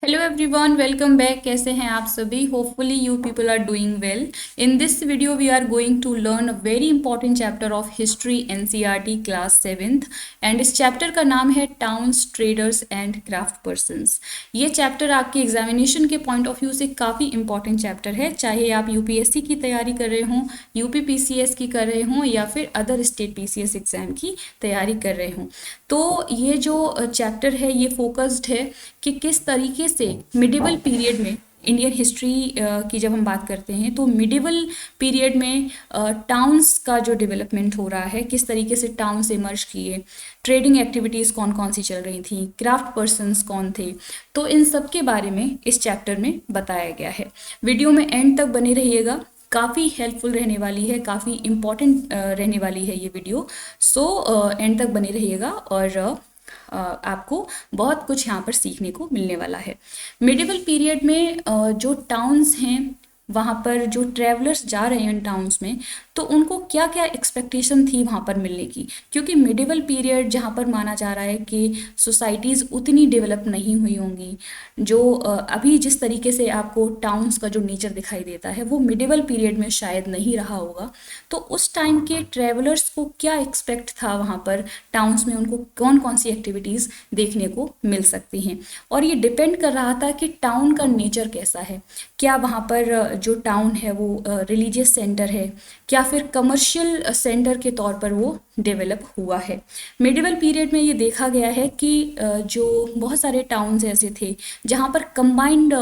Hello everyone, welcome back. कैसे हैं आप सभी? Hopefully you people are doing well. In this video we are going to learn a very important chapter of history NCERT class seventh. And इस chapter का नाम है towns, traders and craft persons. ये chapter आपके examination के point of view से काफ़ी important chapter है, चाहे आप यूपीएससी की तैयारी कर रहे हों, यूपी पीसीएस की कर रहे हों या फिर अदर स्टेट पीसीएस एग्जाम की तैयारी कर रहे हों। तो ये जो चैप्टर है ये फोकस्ड है कि किस तरीके से मिडिवल पीरियड में इंडियन हिस्ट्री की जब हम बात करते हैं तो मिडिवल पीरियड में टाउन्स का जो डेवलपमेंट हो रहा है, किस तरीके से टाउन्स इमर्ज किए, ट्रेडिंग एक्टिविटीज़ कौन कौन सी चल रही थी, क्राफ्ट पर्सन्स कौन थे, तो इन सब के बारे में इस चैप्टर में बताया गया है। वीडियो में एंड तक बने रहिएगा, काफ़ी हेल्पफुल रहने वाली है, काफ़ी इम्पॉर्टेंट रहने वाली है ये वीडियो। सो एंड तक बने रहिएगा और आपको बहुत कुछ यहाँ पर सीखने को मिलने वाला है। मिडिवल पीरियड में जो टाउन्स हैं वहाँ पर जो ट्रैवलर्स जा रहे हैं इन टाउन्स में, तो उनको क्या क्या एक्सपेक्टेशन थी वहाँ पर मिलने की, क्योंकि मिडिवल पीरियड जहाँ पर माना जा रहा है कि सोसाइटीज़ उतनी डेवलप नहीं हुई होंगी। जो अभी जिस तरीके से आपको टाउन्स का जो नेचर दिखाई देता है वो मिडिवल पीरियड में शायद नहीं रहा होगा। तो उस टाइम के ट्रैवलर्स को क्या एक्सपेक्ट था वहाँ पर टाउन्स में, उनको कौन कौन सी एक्टिविटीज़ देखने को मिल सकती हैं, और ये डिपेंड कर रहा था कि टाउन का नेचर कैसा है। क्या वहाँ पर जो टाउन है वो रिलीजियस सेंटर है, क्या फिर कमर्शियल सेंटर के तौर पर वो डेवलप हुआ है। मिडिवल पीरियड में ये देखा गया है कि जो बहुत सारे टाउन्स ऐसे थे जहाँ पर कंबाइंड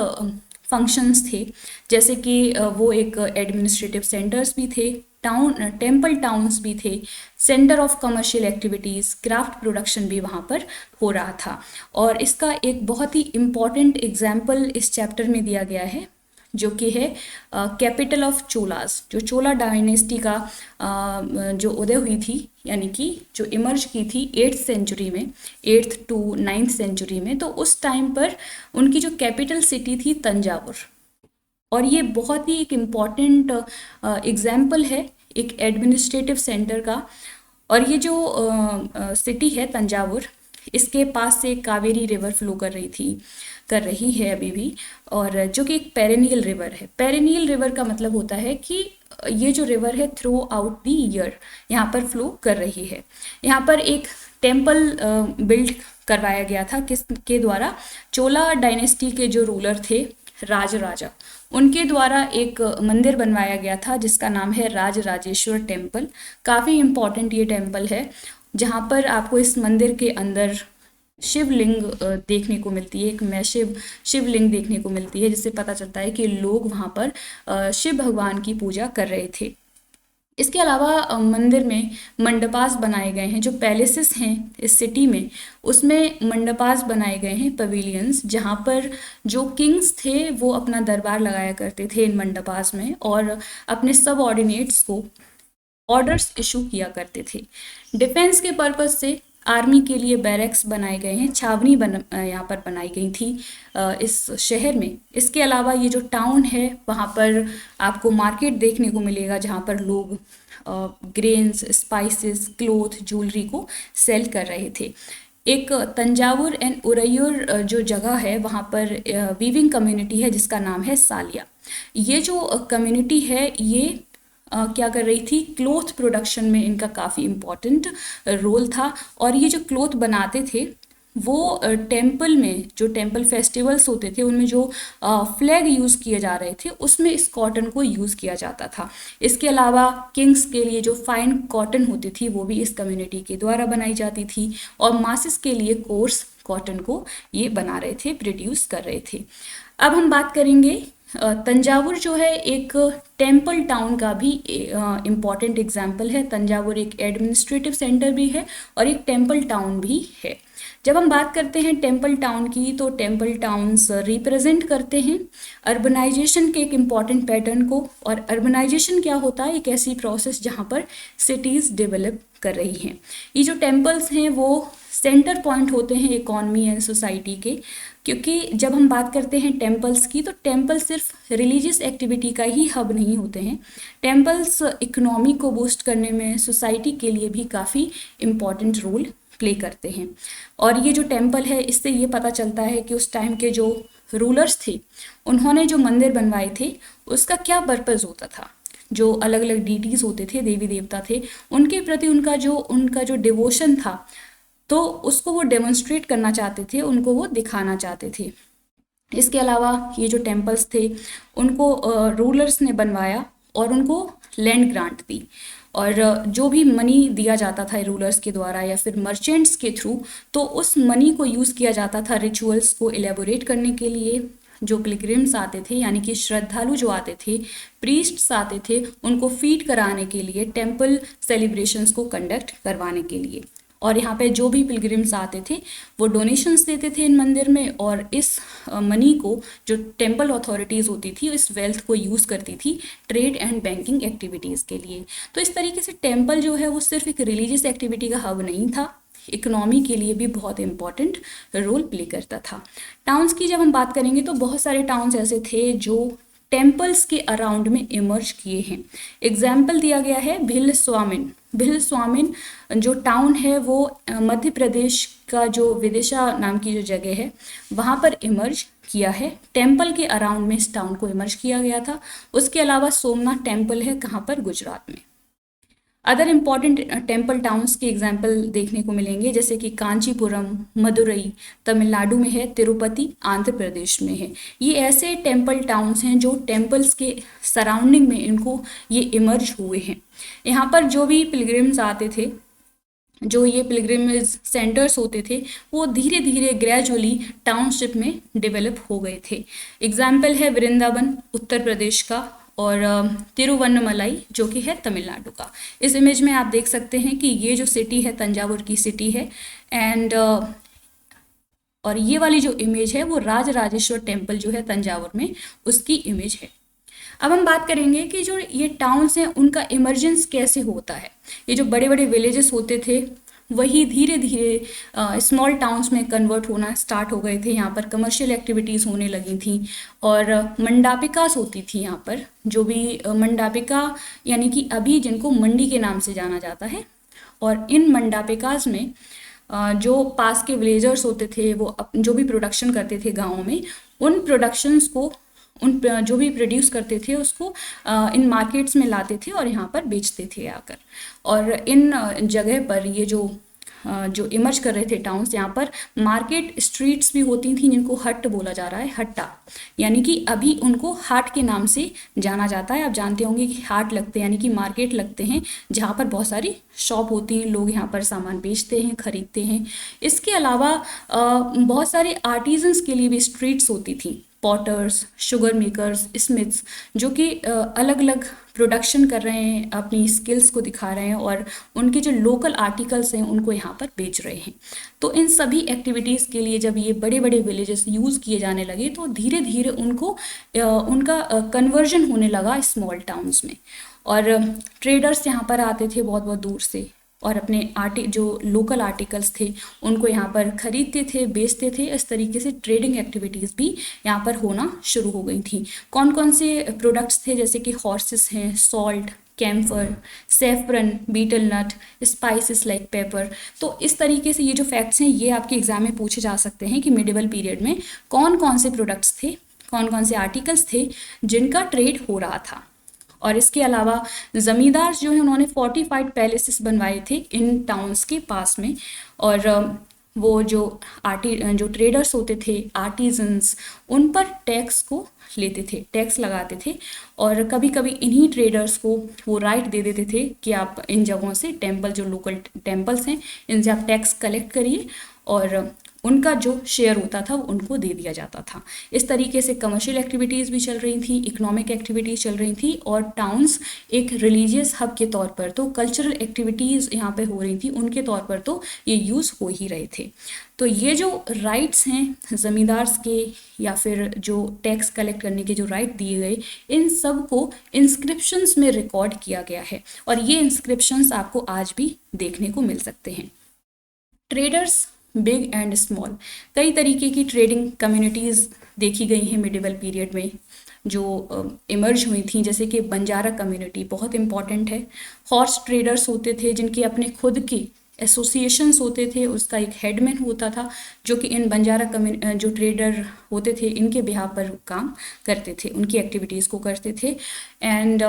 फंक्शंस थे, जैसे कि वो एक एडमिनिस्ट्रेटिव सेंटर्स भी थे, टाउन टेम्पल टाउन्स भी थे, centre of commercial activities, craft production भी वहाँ पर हो रहा था। और इसका एक बहुत ही इम्पॉर्टेंट एग्जाम्पल इस चैप्टर में दिया गया है, जो कि है कैपिटल ऑफ चोलास। जो चोला डायनेस्टी का जो उदय हुई थी, यानी कि जो इमर्ज की थी 8th सेंचुरी में, 8th to 9th सेंचुरी में, तो उस टाइम पर उनकी जो कैपिटल सिटी थी तंजावुर। और ये बहुत ही एक इम्पॉर्टेंट एग्जाम्पल है एक एडमिनिस्ट्रेटिव सेंटर का। और ये जो सिटी है तंजावुर, इसके पास से कावेरी रिवर फ्लो कर रही है अभी भी, और जो कि एक पेरेनियल रिवर है। पेरेनियल रिवर का मतलब होता है कि ये जो रिवर है थ्रू आउट द ईयर यहाँ पर फ्लो कर रही है। यहाँ पर एक टेम्पल बिल्ड करवाया गया था किसके द्वारा? चोला डायनेस्टी के जो रूलर थे राजराजा, उनके द्वारा एक मंदिर बनवाया गया था जिसका नाम है राजराजेश्वर टेम्पल। काफ़ी इम्पॉर्टेंट ये टेम्पल है, जहाँ पर आपको इस मंदिर के अंदर शिवलिंग देखने को मिलती है, एक मैसिव शिवलिंग देखने को मिलती है, जिससे पता चलता है कि लोग वहाँ पर शिव भगवान की पूजा कर रहे थे। इसके अलावा मंदिर में मंडपास बनाए गए हैं, जो पैलेसेस हैं इस सिटी में उसमें मंडपास बनाए गए हैं, पवेलियंस, जहाँ पर जो किंग्स थे वो अपना दरबार लगाया करते थे इन मंडपास में, और अपने सब ऑर्डिनेट्स को ऑर्डर्स इशू किया करते थे। डिफेंस के पर्पज से आर्मी के लिए बैरक्स बनाए गए हैं, छावनी यहाँ पर बनाई गई थी इस शहर में। इसके अलावा ये जो टाउन है वहाँ पर आपको मार्केट देखने को मिलेगा, जहाँ पर लोग ग्रेन्स, स्पाइसेस, क्लोथ, ज्वेलरी को सेल कर रहे थे। एक तंजावुर एंड उरैयूर जो जगह है वहाँ पर वीविंग कम्युनिटी है जिसका नाम है सालिया। ये जो कम्युनिटी है ये क्या कर रही थी? क्लोथ प्रोडक्शन में इनका काफ़ी इम्पॉर्टेंट रोल था। और ये जो क्लोथ बनाते थे वो टेम्पल में, जो टेम्पल फेस्टिवल्स होते थे उनमें जो फ्लैग यूज़ किए जा रहे थे उसमें इस कॉटन को यूज़ किया जाता था। इसके अलावा किंग्स के लिए जो फाइन कॉटन होती थी वो भी इस कम्युनिटी के द्वारा बनाई जाती थी, और मासिस के लिए कोर्स कॉटन को ये बना रहे थे, प्रोड्यूस कर रहे थे। अब हम बात करेंगे तंजावुर जो है एक टेम्पल टाउन का भी इम्पॉर्टेंट एग्जाम्पल है। तंजावुर एक एडमिनिस्ट्रेटिव सेंटर भी है और एक टेम्पल टाउन भी है। जब हम बात करते हैं टेम्पल टाउन की, तो टेम्पल टाउन्स रिप्रेजेंट करते हैं अर्बनाइजेशन के एक इम्पॉर्टेंट पैटर्न को। और अर्बनाइजेशन क्या होता है? एक ऐसी प्रोसेस जहाँ पर सिटीज़ डेवलप कर रही हैं। ये जो टेम्पल्स हैं वो सेंटर पॉइंट होते हैं इकॉनमी एंड सोसाइटी के, क्योंकि जब हम बात करते हैं टेम्पल्स की, तो टेम्पल सिर्फ रिलीजियस एक्टिविटी का ही हब नहीं होते हैं। टेम्पल्स इकोनॉमी को बूस्ट करने में, सोसाइटी के लिए भी काफ़ी इम्पॉर्टेंट रोल प्ले करते हैं। और ये जो टेम्पल है इससे ये पता चलता है कि उस टाइम के जो रूलर्स थे उन्होंने जो मंदिर बनवाए थे उसका क्या पर्पस होता था। जो अलग अलग डीटीज होते थे, देवी देवता थे, उनके प्रति उनका जो डिवोशन था, तो उसको वो डेमोन्स्ट्रेट करना चाहते थे, उनको वो दिखाना चाहते थे। इसके अलावा ये जो टेम्पल्स थे उनको रूलर्स ने बनवाया और उनको लैंड ग्रांट दी, और जो भी मनी दिया जाता था रूलर्स के द्वारा या फिर मर्चेंट्स के थ्रू, तो उस मनी को यूज़ किया जाता था रिचुअल्स को एलेबोरेट करने के लिए। जो पिलग्रिम्स आते थे यानी कि श्रद्धालु जो आते थे, प्रीस्ट्स आते थे, उनको फीड कराने के लिए, टेम्पल सेलिब्रेशंस को कंडक्ट करवाने के लिए। और यहाँ पे जो भी पिलग्रिम्स आते थे वो डोनेशंस देते थे इन मंदिर में, और इस मनी को जो टेम्पल अथॉरिटीज़ होती थी इस वेल्थ को यूज़ करती थी ट्रेड एंड बैंकिंग एक्टिविटीज़ के लिए। तो इस तरीके से टेम्पल जो है वो सिर्फ एक रिलीजियस एक्टिविटी का हब नहीं था, इकोनॉमी के लिए भी बहुत इंपॉर्टेंट रोल प्ले करता था। टाउन्स की जब हम बात करेंगे तो बहुत सारे टाउन्स ऐसे थे जो टेम्पल्स के अराउंड में इमर्ज किए हैं। एग्जाम्पल दिया गया है भिल स्वामिन। भिल स्वामिन जो टाउन है वो मध्य प्रदेश का जो विदिशा नाम की जो जगह है वहाँ पर इमर्ज किया है। टेम्पल के अराउंड में इस टाउन को इमर्ज किया गया था। उसके अलावा सोमनाथ टेम्पल है, कहाँ पर, गुजरात में। अदर इम्पॉर्टेंट टेम्पल टाउन्स के एग्जाम्पल देखने को मिलेंगे जैसे कि कांचीपुरम, मदुरई तमिलनाडु में है, तिरुपति आंध्र प्रदेश में है। ये ऐसे टेम्पल टाउन्स हैं जो टेम्पल्स के सराउंडिंग में इनको ये इमर्ज हुए हैं। यहाँ पर जो भी पिलग्रिम्स आते थे, जो ये पिलग्रिमेज सेंटर्स होते थे, वो धीरे धीरे ग्रेजुअली टाउनशिप में डेवलप हो गए थे। एग्जाम्पल है वृंदावन उत्तर प्रदेश का, और तिरुवन्नमलाई जो कि है तमिलनाडु का। इस इमेज में आप देख सकते हैं कि ये जो सिटी है तंजावुर की सिटी है, एंड और ये वाली जो इमेज है वो राजराजेश्वर टेम्पल जो है तंजावुर में, उसकी इमेज है। अब हम बात करेंगे कि जो ये टाउन्स हैं उनका इमर्जेंस कैसे होता है। ये जो बड़े बड़े विलेजेस होते थे वही धीरे धीरे स्मॉल टाउन्स में कन्वर्ट होना स्टार्ट हो गए थे। यहाँ पर कमर्शियल एक्टिविटीज़ होने लगी थी, और मंडापिकास होती थी यहाँ पर, जो भी मंडापिका यानी कि अभी जिनको मंडी के नाम से जाना जाता है। और इन मंडापिकास में जो पास के विलेजर्स होते थे वो जो भी प्रोडक्शन करते थे गाँव में, उन प्रोडक्शंस को जो भी प्रोड्यूस करते थे उसको इन मार्केट्स में लाते थे और यहाँ पर बेचते थे आकर। और इन जगह पर ये जो इमर्ज कर रहे थे टाउन्स, यहाँ पर मार्केट स्ट्रीट्स भी होती थी जिनको हट बोला जा रहा है, हट्टा, यानी कि अभी उनको हाट के नाम से जाना जाता है। आप जानते होंगे कि हाट लगते हैं यानी कि मार्केट लगते हैं जहाँ पर बहुत सारी शॉप होती हैं, लोग यहाँ पर सामान बेचते हैं, खरीदते हैं। इसके अलावा बहुत सारे आर्टिजन्स के लिए भी स्ट्रीट्स होती थी, पॉटर्स, शुगर मेकर्स, स्मिथ्स, जो कि अलग अलग प्रोडक्शन कर रहे हैं, अपनी स्किल्स को दिखा रहे हैं और उनके जो लोकल आर्टिकल्स हैं उनको यहाँ पर बेच रहे हैं। तो इन सभी एक्टिविटीज़ के लिए जब ये बड़े बड़े विलेजेस यूज़ किए जाने लगे तो धीरे धीरे उनका कन्वर्जन होने लगा स्मॉल टाउन्स में। और ट्रेडर्स यहाँ पर आते थे बहुत बहुत दूर से और अपने जो लोकल आर्टिकल्स थे उनको यहाँ पर खरीदते थे, बेचते थे। इस तरीके से ट्रेडिंग एक्टिविटीज़ भी यहाँ पर होना शुरू हो गई थी। कौन कौन से प्रोडक्ट्स थे, जैसे कि हॉर्सेस हैं, salt, camphor, saffron, betel nut, spices like pepper. तो इस तरीके से ये जो फैक्ट्स हैं ये आपके एग्जाम में पूछे जा सकते हैं कि मिडिवल पीरियड में कौन कौन से प्रोडक्ट्स थे, कौन कौन से आर्टिकल्स थे जिनका ट्रेड हो रहा था। और इसके अलावा ज़मींदार जो है उन्होंने फोर्टिफाइड पैलेसेस बनवाए थे इन टाउन्स के पास में, और वो जो ट्रेडर्स होते थे, आर्टिजन्स, उन पर टैक्स को लेते थे, टैक्स लगाते थे। और कभी कभी इन्हीं ट्रेडर्स को वो राइट दे देते थे कि आप इन जगहों से जो लोकल टेम्पल्स हैं इनसे आप टैक्स कलेक्ट करिए, और उनका जो शेयर होता था वो उनको दे दिया जाता था। इस तरीके से कमर्शियल एक्टिविटीज़ भी चल रही थी, इकोनॉमिक एक्टिविटीज़ चल रही थी, और टाउन्स एक रिलीजियस हब के तौर पर, तो कल्चरल एक्टिविटीज़ यहाँ पे हो रही थी उनके तौर पर तो ये यूज़ हो ही रहे थे। तो ये जो राइट्स हैं ज़मींदार्स के या फिर जो टैक्स कलेक्ट करने के जो राइट दिए गए, इन सब को इंस्क्रिप्शंस में रिकॉर्ड किया गया है, और ये इंस्क्रिप्शंस आपको आज भी देखने को मिल सकते हैं। ट्रेडर्स बिग एंड स्मॉल, कई तरीके की ट्रेडिंग कम्युनिटीज़ देखी गई हैं मिडिवल पीरियड में जो इमर्ज हुई थी, जैसे कि बंजारा कम्युनिटी बहुत इंपॉर्टेंट है। हॉर्स ट्रेडर्स होते थे जिनके अपने खुद के एसोसिएशंस होते थे, उसका एक हेडमैन होता था जो कि इन बंजारा जो ट्रेडर होते थे इनके बिहाफ पर काम करते थे, उनकी एक्टिविटीज़ को करते थे। एंड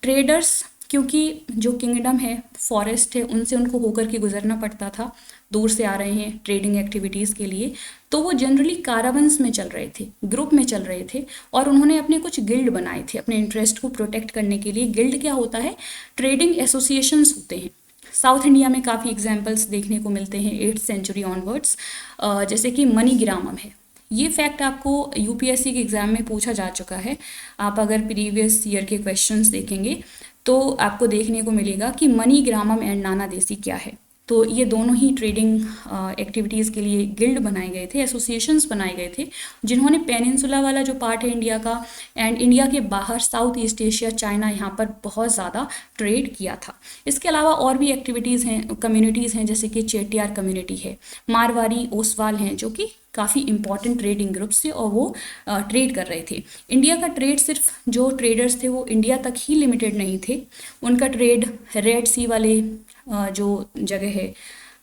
ट्रेडर्स, क्योंकि जो किंगडम है फॉरेस्ट है उनसे उनको होकर के गुजरना पड़ता था, दूर से आ रहे हैं ट्रेडिंग एक्टिविटीज़ के लिए, तो वो जनरली कारावंस में चल रहे थे, ग्रुप में चल रहे थे, और उन्होंने अपने कुछ गिल्ड बनाए थे अपने इंटरेस्ट को प्रोटेक्ट करने के लिए। गिल्ड क्या होता है? ट्रेडिंग एसोसिएशंस होते हैं। साउथ इंडिया में काफ़ी एग्जाम्पल्स देखने को मिलते हैं 8th सेंचुरी ऑनवर्ड्स, जैसे कि मनीग्रामम है। ये फैक्ट आपको यूपीएससी के एग्ज़ाम में पूछा जा चुका है। आप अगर प्रीवियस ईयर के क्वेश्चंस देखेंगे तो आपको देखने को मिलेगा कि मनीग्रामम एंड नाना देसी क्या है। तो ये दोनों ही ट्रेडिंग एक्टिविटीज़ के लिए गिल्ड बनाए गए थे, एसोसिएशंस बनाए गए थे, जिन्होंने पेनिनसुला वाला जो पार्ट है इंडिया का एंड इंडिया के बाहर साउथ ईस्ट एशिया, चाइना, यहाँ पर बहुत ज़्यादा ट्रेड किया था। इसके अलावा और भी एक्टिविटीज़ हैं, कम्युनिटीज़ हैं, जैसे कि चेटियार कम्युनिटी है, मारवाड़ी, ओसवाल हैं, जो कि काफ़ी इंपॉर्टेंट ट्रेडिंग ग्रुप्स थे और वो ट्रेड कर रहे थे। इंडिया का ट्रेड सिर्फ जो ट्रेडर्स थे वो इंडिया तक ही लिमिटेड नहीं थे, उनका ट्रेड रेड सी वाले जो जगह है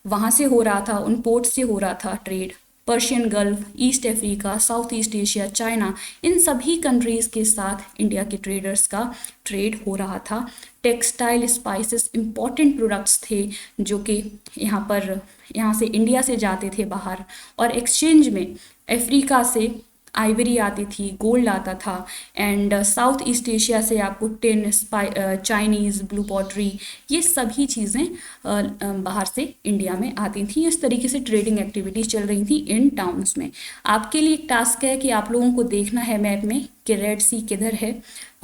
वहाँ से हो रहा था, उन पोर्ट से हो रहा था trade. Persian Gulf, East Africa, South East Asia, China, इन सभी कंट्रीज़ के साथ इंडिया के ट्रेडर्स का ट्रेड हो रहा था। टेक्सटाइल, स्पाइसेस, इम्पॉर्टेंट प्रोडक्ट्स थे जो कि यहाँ से इंडिया से जाते थे बाहर, और एक्सचेंज में अफ्रीका से आइवरी आती थी, गोल्ड आता था, एंड साउथ ईस्ट एशिया से आपको टिन, चाइनीज़, ब्लू पॉटरी, ये सभी चीज़ें बाहर से इंडिया में आती थी। इस तरीके से ट्रेडिंग एक्टिविटीज़ चल रही थी इन टाउन्स में। आपके लिए एक टास्क है कि आप लोगों को देखना है मैप में कि रेड सी किधर है,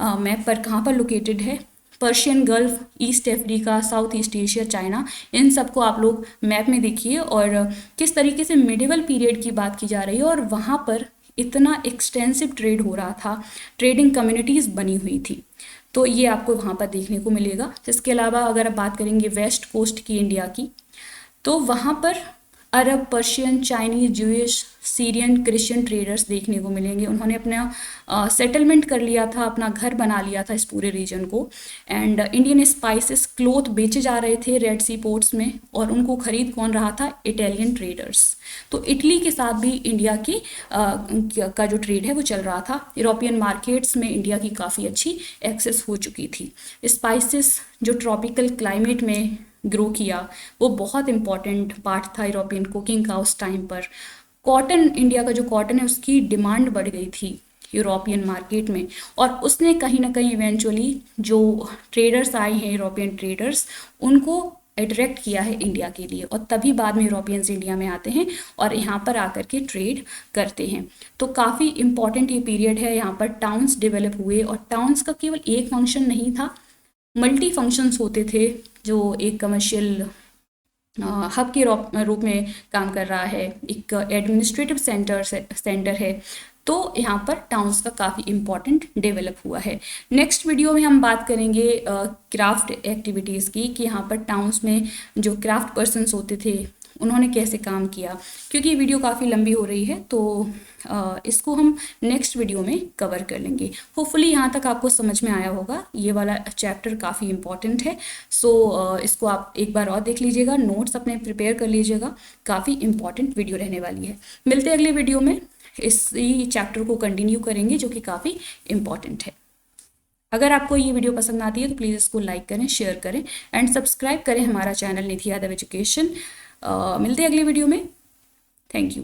मैप पर कहाँ पर लोकेटेड है। Persian Gulf, East Africa, South East Asia, China, इन सबको आप लोग मैप में देखिए और किस तरीके से मिडिवल पीरियड की बात की जा रही है और वहाँ पर इतना एक्सटेंसिव ट्रेड हो रहा था, ट्रेडिंग कम्युनिटीज़ बनी हुई थी, तो ये आपको वहाँ पर देखने को मिलेगा। इसके अलावा अगर आप बात करेंगे वेस्ट कोस्ट की इंडिया की, तो वहाँ पर Arab, Persian, Chinese, Jewish, Syrian, Christian traders देखने को मिलेंगे। उन्होंने अपना सेटलमेंट कर लिया था, अपना घर बना लिया था इस पूरे रीजन को, एंड इंडियन स्पाइसेस, क्लोथ बेचे जा रहे थे रेड सी पोर्ट्स में, और उनको खरीद कौन रहा था? Italian traders. तो इटली के साथ भी इंडिया की का जो ट्रेड है वो चल रहा था। यूरोपियन मार्केट्स में इंडिया की काफ़ी अच्छी एक्सेस हो चुकी थी। स्पाइसेस जो ट्रॉपिकल क्लाइमेट में ग्रो किया वो बहुत इंपॉर्टेंट पार्ट था यूरोपियन कुकिंग का उस टाइम पर। कॉटन, इंडिया का जो कॉटन है उसकी डिमांड बढ़ गई थी यूरोपियन मार्केट में, और उसने कहीं ना कहीं इवेंचुअली जो ट्रेडर्स आए हैं, यूरोपियन ट्रेडर्स, उनको अट्रैक्ट किया है इंडिया के लिए, और तभी बाद में यूरोपियंस इंडिया में आते हैं और यहाँ पर आकर के ट्रेड करते हैं। तो काफ़ी इंपॉर्टेंट ये पीरियड है। यहाँ पर टाउन्स डेवलप हुए, और टाउन्स का केवल एक फंक्शन नहीं था, मल्टी फंक्शंस होते थे, जो एक कमर्शियल हब के रूप में काम कर रहा है, एक एडमिनिस्ट्रेटिव सेंटर है। तो यहाँ पर टाउन्स का काफ़ी इम्पॉर्टेंट डेवलप हुआ है। नेक्स्ट वीडियो में हम बात करेंगे क्राफ्ट एक्टिविटीज़ की, कि यहाँ पर टाउन्स में जो क्राफ्ट पर्सन्स होते थे उन्होंने कैसे काम किया। क्योंकि ये वीडियो काफ़ी लंबी हो रही है तो इसको हम नेक्स्ट वीडियो में कवर कर लेंगे। होपफुली यहाँ तक आपको समझ में आया होगा। ये वाला चैप्टर काफ़ी इंपॉर्टेंट है, सो इसको आप एक बार और देख लीजिएगा, नोट्स अपने प्रिपेयर कर लीजिएगा। काफ़ी इंपॉर्टेंट वीडियो रहने वाली है। मिलते हैं अगले वीडियो में, इसी चैप्टर को कंटिन्यू करेंगे जो कि काफ़ी इंपॉर्टेंट है। अगर आपको ये वीडियो पसंद आती है तो प्लीज़ इसको लाइक करें, शेयर करें एंड सब्सक्राइब करें हमारा चैनल निधि यादव एजुकेशन। मिलते हैं अगली वीडियो में। Thank you.